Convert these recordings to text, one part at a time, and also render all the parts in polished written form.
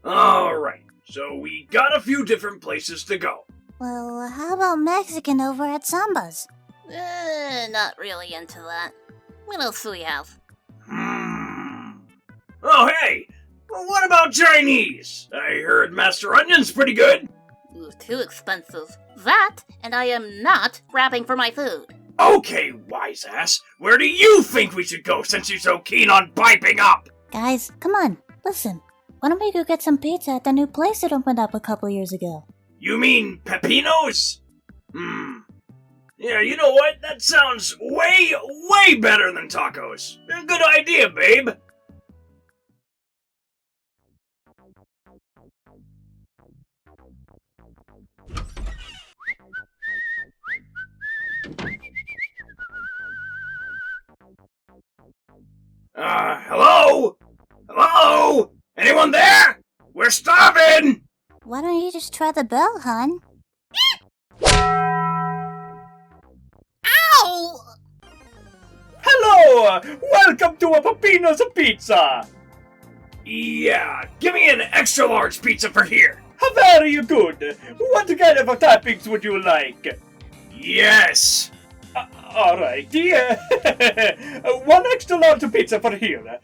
Alright, so we got a few different places to go. Well, how about Mexican over at Samba's? Not really into that. What else do we have? Oh hey! Well, what about Chinese? I heard Master Onion's pretty good. Ooh, too expensive. That, and I am not grabbing for my food. Okay, wise ass, where do you think we should go since you're so keen on piping up? Guys, come on, listen. Why don't we go get some pizza at the new place that opened up a couple years ago? You mean Pepino's? Yeah, you know what? That sounds way, way better than tacos. Good idea, babe. Hello? Hello? Anyone there? We're starving! Why don't you just try the bell, hon? Ow! Hello! Welcome to a Pepino's Pizza! Yeah, give me an extra large pizza for here. Very good. What kind of toppings would you like? Yes. Alright, one extra large pizza for here.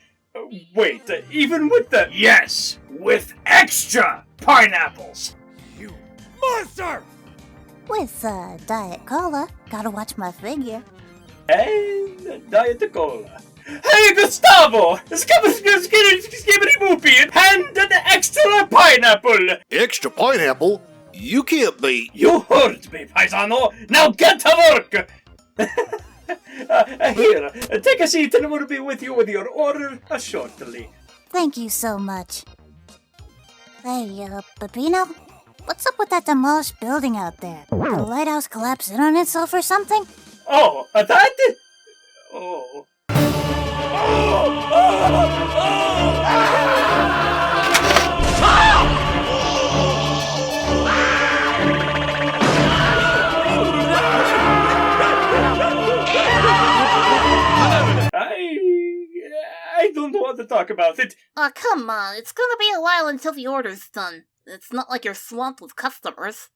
Wait, even with the... Yes, with extra pineapples. You monster! With, Diet Cola. Gotta watch my figure. And Diet Cola. Hey, Gustavo! Skibbity boopy! Hand an extra pineapple! Extra pineapple? You can't be... You heard me, paisano! Now get to work! Here, take a seat and we'll be with you with your order shortly. Thank you so much. Hey, Pepino? What's up with that demolished building out there? The lighthouse collapsed in on itself or something? Oh, that? Oh. I don't want to talk about it. Oh, come on. It's gonna be a while until the order's done. It's not like you're swamped with customers.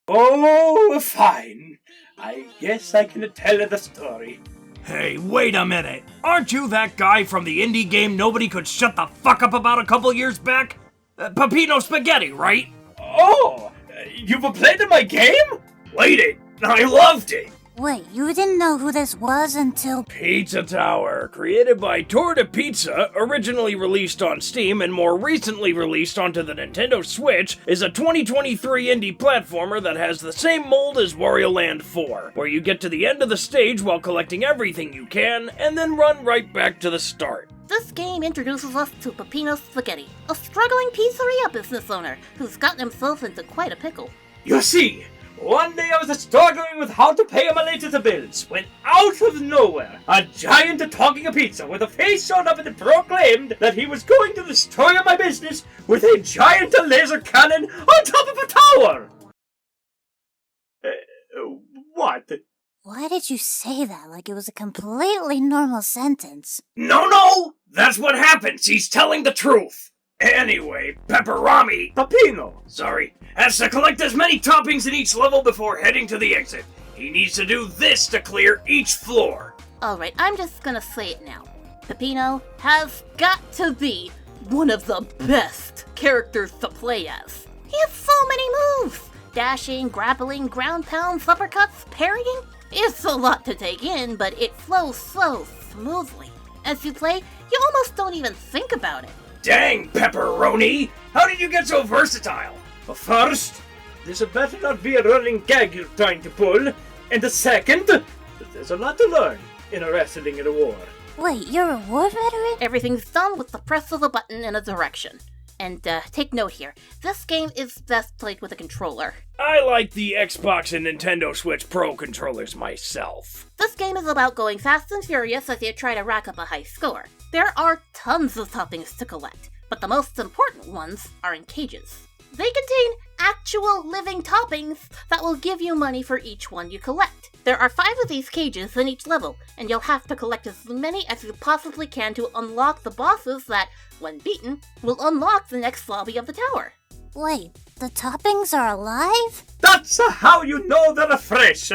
Oh, fine. I guess I can tell the story. Hey, wait a minute. Aren't you that guy from the indie game nobody could shut the fuck up about a couple years back? Pepino Spaghetti, right? Oh, you've played my game? Played it. I loved it. Wait, you didn't know who this was until... Pizza Tower, created by Torta Pizza, originally released on Steam and more recently released onto the Nintendo Switch, is a 2023 indie platformer that has the same mold as Wario Land 4, where you get to the end of the stage while collecting everything you can, and then run right back to the start. This game introduces us to Pepino Spaghetti, a struggling pizzeria business owner who's gotten himself into quite a pickle. You see, one day I was struggling with how to pay my latest bills, when out of nowhere, a giant talking pizza with a face showed up and proclaimed that he was going to destroy my business with a giant laser cannon on top of a tower! What? Why did you say that like it was a completely normal sentence? No! That's what happens. He's telling the truth. Anyway, Pepino! Sorry, has to collect as many toppings in each level before heading to the exit. He needs to do this to clear each floor. Alright, I'm just gonna say it now. Pepino has got to be one of the best characters to play as. He has so many moves! Dashing, grappling, ground pounds, uppercuts, parrying. It's a lot to take in, but it flows so smoothly. As you play, you almost don't even think about it. Dang, Pepperoni! How did you get so versatile? First, this better not be a running gag you're trying to pull. And the second, there's a lot to learn in wrestling in a war. Wait, you're a war veteran? Everything's done with the press of a button in a direction. And take note here, this game is best played with a controller. I like the Xbox and Nintendo Switch Pro controllers myself. This game is about going fast and furious as you try to rack up a high score. There are tons of toppings to collect, but the most important ones are in cages. They contain actual living toppings that will give you money for each one you collect. There are 5 of these cages in each level, and you'll have to collect as many as you possibly can to unlock the bosses that, when beaten, will unlock the next lobby of the tower. Wait, the toppings are alive? That's how you know they're fresh.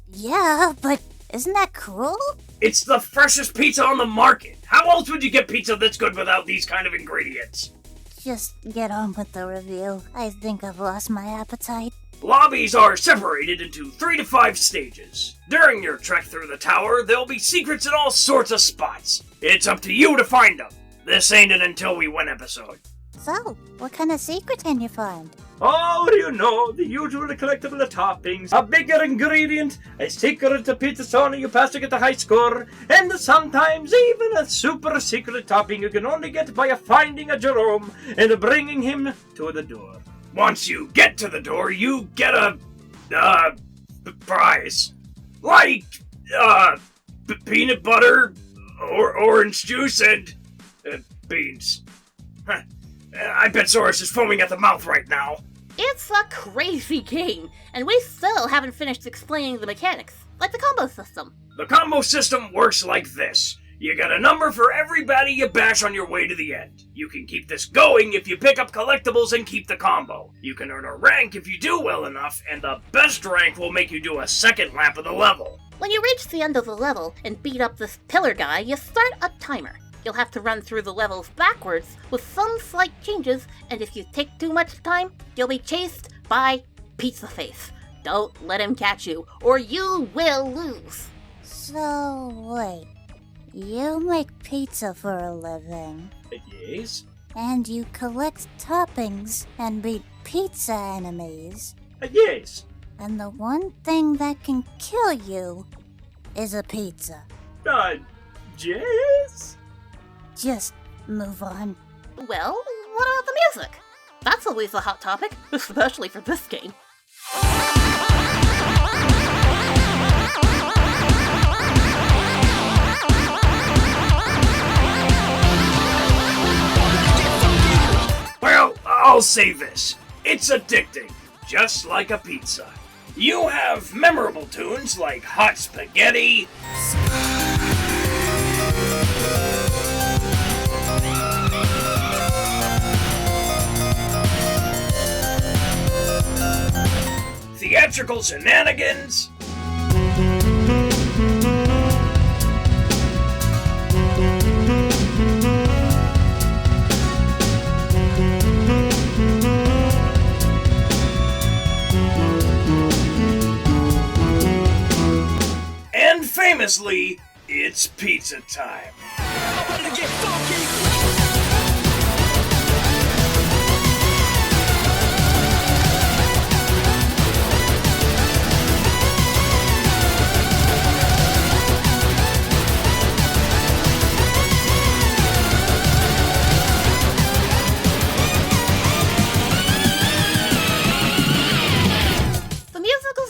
Yeah, but isn't that cruel? It's the freshest pizza on the market. How else would you get pizza that's good without these kind of ingredients? Just get on with the review. I think I've lost my appetite. Lobbies are separated into 3 to 5 stages. During your trek through the tower, there'll be secrets in all sorts of spots. It's up to you to find them. This ain't an Until We Win episode. So, what kind of secret can you find? Oh, you know, the usual collectible toppings, a bigger ingredient, a secret pizza sauna you pass to get a high score, and sometimes even a super secret topping you can only get by finding a Jerome and bringing him to the door. Once you get to the door, you get a, prize. Like, peanut butter, or orange juice, and, beans. Huh. I bet Soros is foaming at the mouth right now. It's a crazy game, and we still haven't finished explaining the mechanics, like the combo system. The combo system works like this. You get a number for every baddie you bash on your way to the end. You can keep this going if you pick up collectibles and keep the combo. You can earn a rank if you do well enough, and the best rank will make you do a second lap of the level. When you reach the end of the level and beat up this pillar guy, you start a timer. You'll have to run through the levels backwards with some slight changes, and if you take too much time, you'll be chased by Pizza Face. Don't let him catch you, or you will lose. So, wait. You make pizza for a living. Yes? And you collect toppings and beat pizza enemies. Yes. And the one thing that can kill you is a pizza. Yes? Just move on. Well, what about the music? That's always a hot topic, especially for this game. Well, I'll say this. It's addicting, just like a pizza. You have memorable tunes like Hot Spaghetti, Theatrical Shenanigans, and famously, it's pizza time.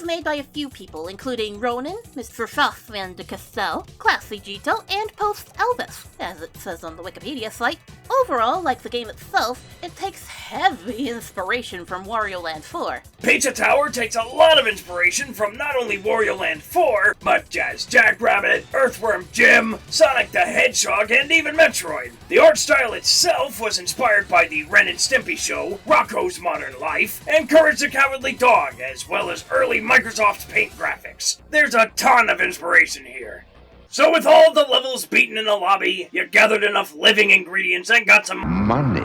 Made by a few people, including Ronan, Mr. Fassman de Castell, Classy Gito, and Post Elvis, as it says on the Wikipedia site. Overall, like the game itself, it takes heavy inspiration from Wario Land 4. Pizza Tower takes a lot of inspiration from not only Wario Land 4, but Jazz Jackrabbit, Earthworm Jim, Sonic the Hedgehog, and even Metroid. The art style itself was inspired by the Ren and Stimpy show, Rocco's Modern Life, and Courage the Cowardly Dog, as well as early Microsoft's Paint graphics. There's a ton of inspiration here. So with all the levels beaten in the lobby, you gathered enough living ingredients and got some money.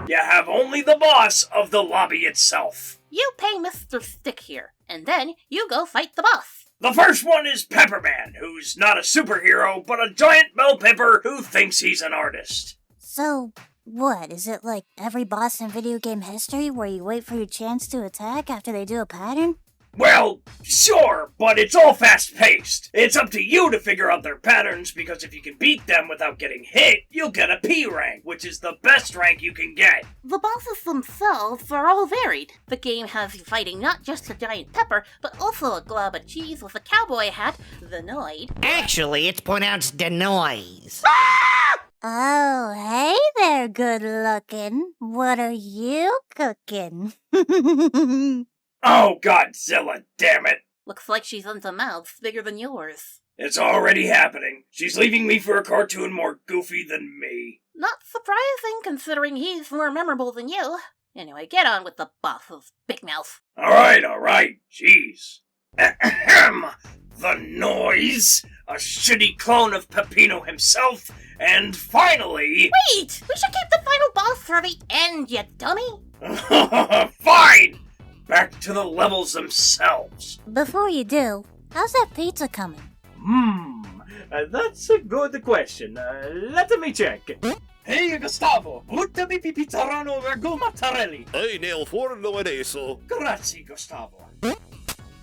You have only the boss of the lobby itself. You pay Mr. Stick here, and then you go fight the boss. The first one is Pepperman, who's not a superhero, but a giant bell pepper who thinks he's an artist. So, what? Is it like every boss in video game history where you wait for your chance to attack after they do a pattern? Well, sure, but it's all fast-paced. It's up to you to figure out their patterns, because if you can beat them without getting hit, you'll get a P rank, which is the best rank you can get. The bosses themselves are all varied. The game has you fighting not just a giant pepper, but also a glob of cheese with a cowboy hat, the Noid. Actually, it's pronounced Denoise. Oh, hey there, good looking. What are you cooking? Oh, Godzilla, damn it! Looks like she's into mouths bigger than yours. It's already happening. She's leaving me for a cartoon more goofy than me. Not surprising, considering he's more memorable than you. Anyway, get on with the boss's big mouth. Alright, jeez. Ahem! The noise! A shitty clone of Peppino himself, and finally... Wait! We should keep the final boss for the end, you dummy! Fine! Back to the levels themselves. Before you do, how's that pizza coming? That's a good question. Let me check. Hey, Gustavo, buttami pizzarano ragù mozzarella. Hey, nel forno adesso. Grazie, Gustavo.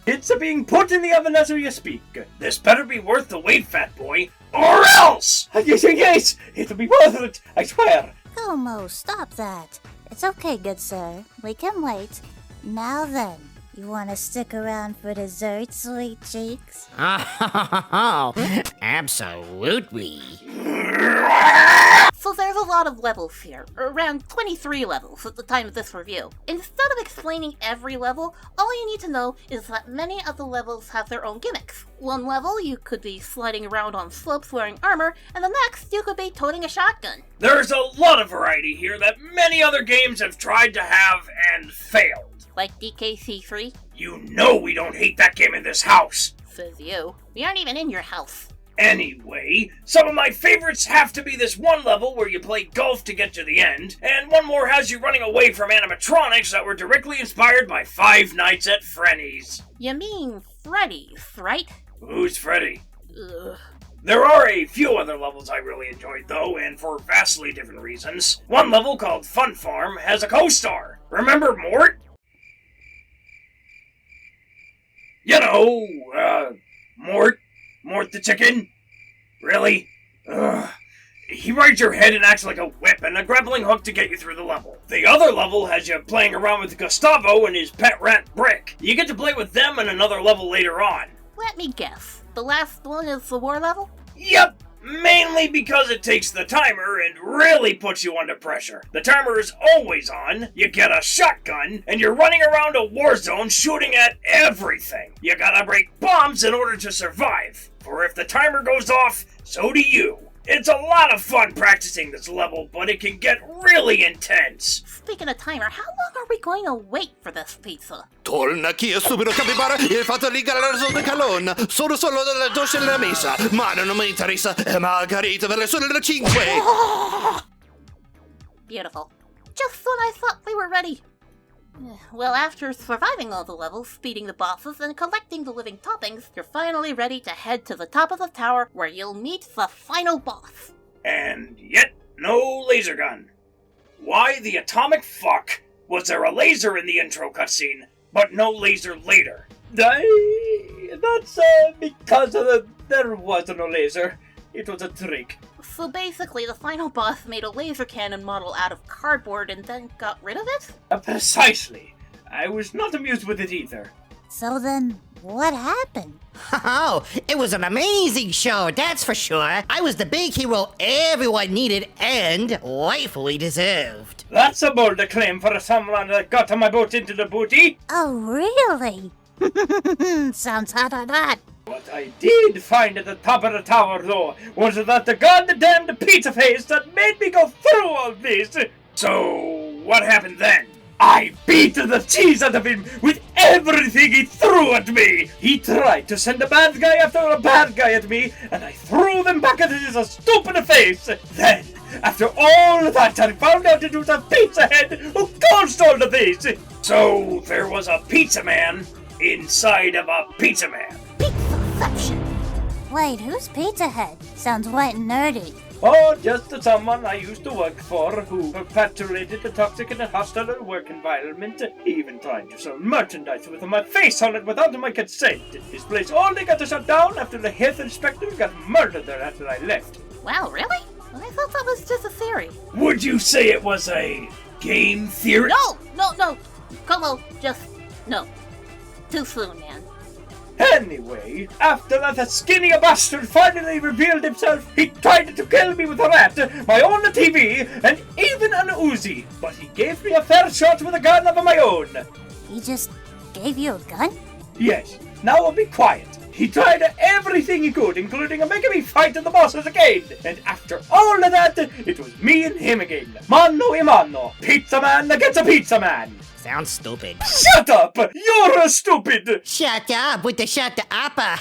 It's being put in the oven as we speak. This better be worth the wait, fat boy, or else! Yes, it'll be worth it, I swear. Como, stop that. It's okay, good sir. We can wait. Now then, you want to stick around for dessert, sweet cheeks? Oh, absolutely. So there's a lot of levels here, around 23 levels at the time of this review. Instead of explaining every level, all you need to know is that many of the levels have their own gimmicks. One level, you could be sliding around on slopes wearing armor, and the next, you could be toting a shotgun. There's a lot of variety here that many other games have tried to have and failed. Like DKC3? You know we don't hate that game in this house. Says you. We aren't even in your house. Anyway, some of my favorites have to be this one level where you play golf to get to the end, and one more has you running away from animatronics that were directly inspired by Five Nights at Freddy's. You mean Freddy's, right? Who's Freddy? Ugh. There are a few other levels I really enjoyed though, and for vastly different reasons. One level called Fun Farm has a co-star. Remember Mort? You know, Mort the chicken? Really? Ugh. He rides your head and acts like a whip and a grappling hook to get you through the level. The other level has you playing around with Gustavo and his pet rat Brick. You get to play with them in another level later on. Let me guess. The last one is the war level? Yep! Mainly because it takes the timer and really puts you under pressure. The timer is always on, you get a shotgun, and you're running around a war zone shooting at everything. You gotta break bombs in order to survive, for if the timer goes off, so do you. It's a lot of fun practicing this level, but it can get really intense. Speaking of timer, how long are we going to wait for this pizza? Torna qui e subito capibara il fatto ligare la zona calonna. Sono solo della doccia della messa. Ma non mi interessa. E Margarita per le sole delle 5. Beautiful. Just when I thought we were ready. Well, after surviving all the levels, beating the bosses, and collecting the living toppings, you're finally ready to head to the top of the tower where you'll meet the final boss. And yet, no laser gun. Why the atomic fuck was there a laser in the intro cutscene, but no laser later? That's because there was no laser. It was a trick. So basically, the final boss made a laser cannon model out of cardboard and then got rid of it? Precisely. I was not amused with it either. So then, what happened? Oh, it was an amazing show, that's for sure. I was the big hero everyone needed and rightfully deserved. That's a bold claim for someone that got my boat into the booty. Oh, really? Sounds hot. What I did find at the top of the tower, though, was that the goddamned pizza face that made me go through all this. So, what happened then? I beat the cheese out of him with everything he threw at me. He tried to send a bad guy after a bad guy at me, and I threw them back at his stupid face. Then, after all that, I found out it was a pizza head who caused all of this. So, there was a pizza man inside of a pizza man. Wait, who's Pizza Head? Sounds white and nerdy. Oh, just someone I used to work for who perpetuated the toxic and hostile work environment. He even tried to sell merchandise with my face on it without my consent. His place only got shut down after the health inspector got murdered there after I left. Wow, really? I thought that was just a theory. Would you say it was a game theory? No! Como, just no. Too soon, man. Anyway, after that skinny bastard finally revealed himself, he tried to kill me with a rat, my own TV, and even an Uzi. But he gave me a fair shot with a gun of my own. He just gave you a gun? Yes, now I'll be quiet. He tried everything he could, including making me fight the bosses again. And after all of that, it was me and him again. Mano a mano. Pizza man against a pizza man. Sounds stupid. Shut up! You're stupid! Shut up with the shut upper.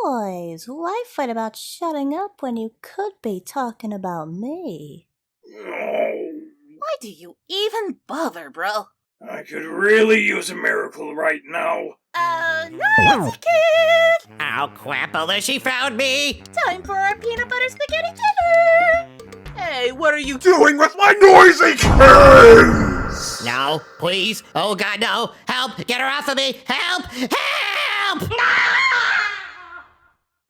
Boys, why fight about shutting up when you could be talking about me? Why do you even bother, bro? I could really use a miracle right now. Nice kid! Oh, Quapple, she found me. Time for our peanut butter spaghetti dinner! Hey, what are you Doing with my noisy kids! No, please. Oh, God, no. Help! Get her off of me! Help! Help!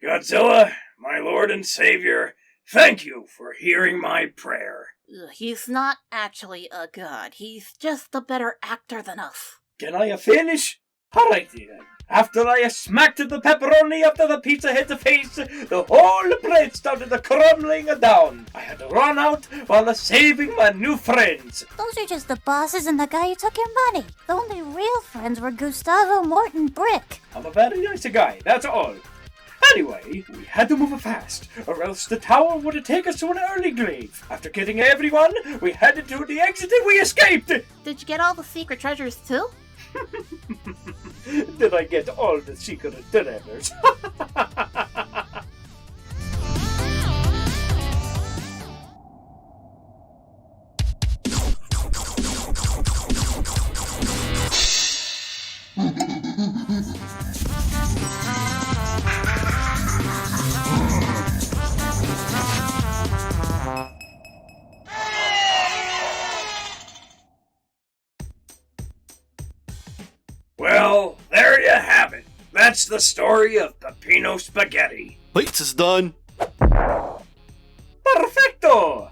Godzilla, my lord and savior, thank you for hearing my prayer. He's not actually a god. He's just a better actor than us. Can I finish? Alrighty then. After I smacked the pepperoni after the pizza hit the face, the whole plate started crumbling down. I had to run out while saving my new friends. Those are just the bosses and the guy who took your money. The only real friends were Gustavo, Morton, Brick. I'm a very nice guy, that's all. Anyway, we had to move fast, or else the tower would take us to an early grave. After killing everyone, we headed to the exit and we escaped! Did you get all the secret treasures too? Did I get all the secret treasures? Well, there you have it. That's the story of Peppino Spaghetti. Pizza's done. Perfecto!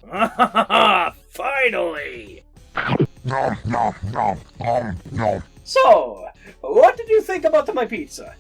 Finally! So, what did you think about my pizza?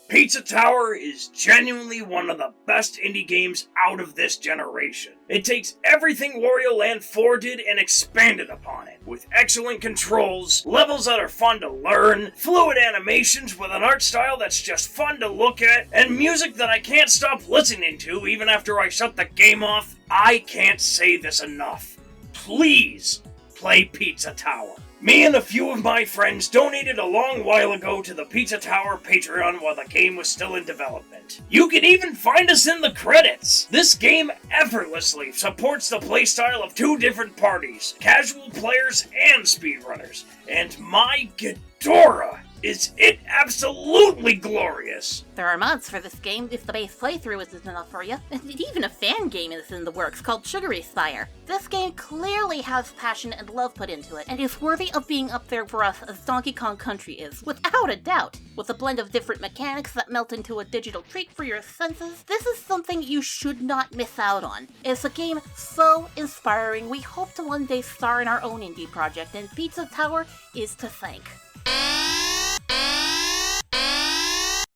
Pizza Tower is genuinely one of the best indie games out of this generation. It takes everything Wario Land 4 did and expanded upon it, with excellent controls, levels that are fun to learn, fluid animations with an art style that's just fun to look at, and music that I can't stop listening to even after I shut the game off. I can't say this enough. Please play Pizza Tower. Me and a few of my friends donated a long while ago to the Pizza Tower Patreon while the game was still in development. You can even find us in the credits! This game effortlessly supports the playstyle of two different parties, casual players and speedrunners, and my Ghidorah! Is it absolutely glorious! There are mods for this game if the base playthrough isn't enough for you. And even a fan game is in the works called Sugary Spire. This game clearly has passion and love put into it, and is worthy of being up there for us as Donkey Kong Country is, without a doubt. With a blend of different mechanics that melt into a digital treat for your senses, this is something you should not miss out on. It's a game so inspiring, we hope to one day star in our own indie project, and Pizza Tower is to thank.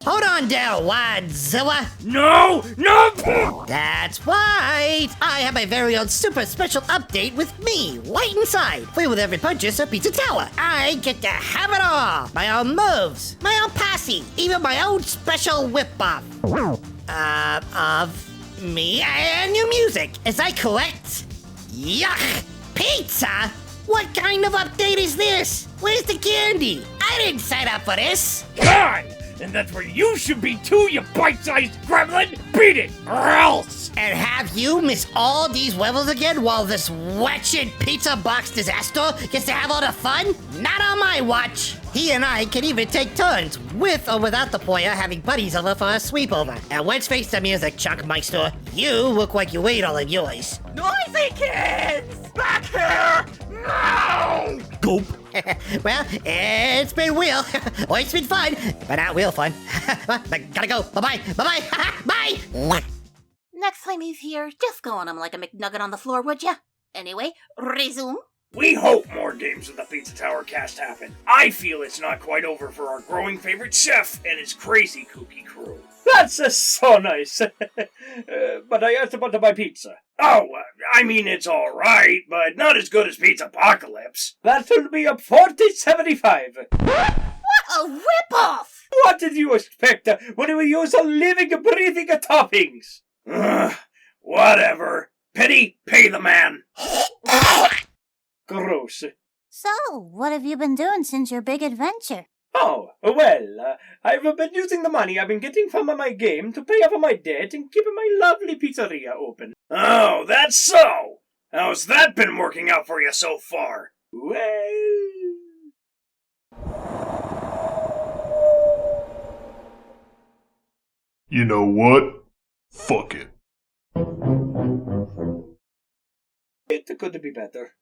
Hold on there, Wadzilla. No! No! That's right. I have my very own super special update with me, right inside. Play with every purchase of Pizza Tower. I get to have it all. My own moves, my own posse, even my own special whip-off. Of me and new music. Is that correct? Yuck! Pizza? What kind of update is this? Where's the candy? I didn't sign up for this. God! And that's where you should be too, you bite-sized gremlin! Beat it, or else! And have you miss all these levels again while this wretched pizza box disaster gets to have all the fun? Not on my watch! He and I can even take turns, with or without the player having buddies over for a sleepover. And let's face the music, Chuckmeister. You look like you ate all of yours. Noisy kids! Back here! No! Gulp. Well, it's been real. Or it's been fun, but not real fun. But gotta go. Bye-bye. Bye-bye. Bye! Next time he's here, just go on him like a McNugget on the floor, would ya? Anyway, resume. We hope more games with the Pizza Tower cast happen. I feel it's not quite over for our growing favorite chef and his crazy kooky crew. That's so nice. But I asked about my pizza. Oh, I mean, it's alright, but not as good as Pizza Apocalypse. That'll be a 40.75. What a ripoff! What did you expect when we use a living, breathing toppings? Whatever. Pity, pay the man. Gross. So, what have you been doing since your big adventure? Oh, well, I've been using the money I've been getting from my game to pay off my debt and keep my lovely pizzeria open. Oh, that's so! How's that been working out for you so far? Well... You know what? Fuck it. It could be better.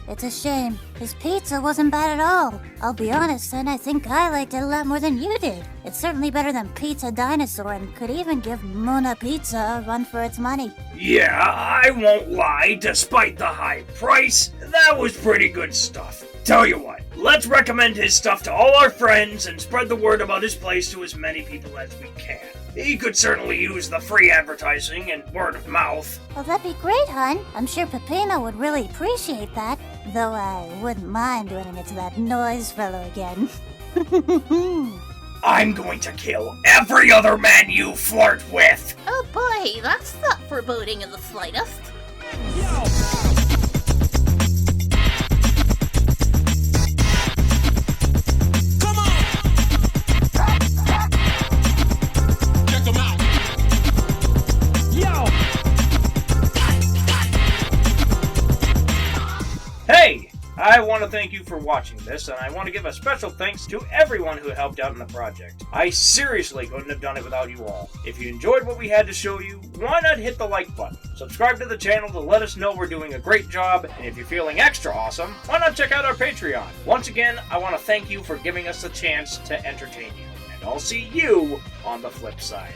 It's a shame. His pizza wasn't bad at all. I'll be honest, and I think I liked it a lot more than you did. It's certainly better than Pizza Dinosaur and could even give Mona Pizza a run for its money. Yeah, I won't lie, despite the high price, that was pretty good stuff. Tell you what, let's recommend his stuff to all our friends and spread the word about his place to as many people as we can. He could certainly use the free advertising and word of mouth. Well, that'd be great, hon. I'm sure Peppino would really appreciate that. Though I wouldn't mind running into that noise fellow again. I'm going to kill every other man you flirt with! Oh boy, that's not foreboding in the slightest. Hey! I want to thank you for watching this, and I want to give a special thanks to everyone who helped out in the project. I seriously couldn't have done it without you all. If you enjoyed what we had to show you, why not hit the like button? Subscribe to the channel to let us know we're doing a great job, and if you're feeling extra awesome, why not check out our Patreon? Once again, I want to thank you for giving us the chance to entertain you, and I'll see you on the flip side.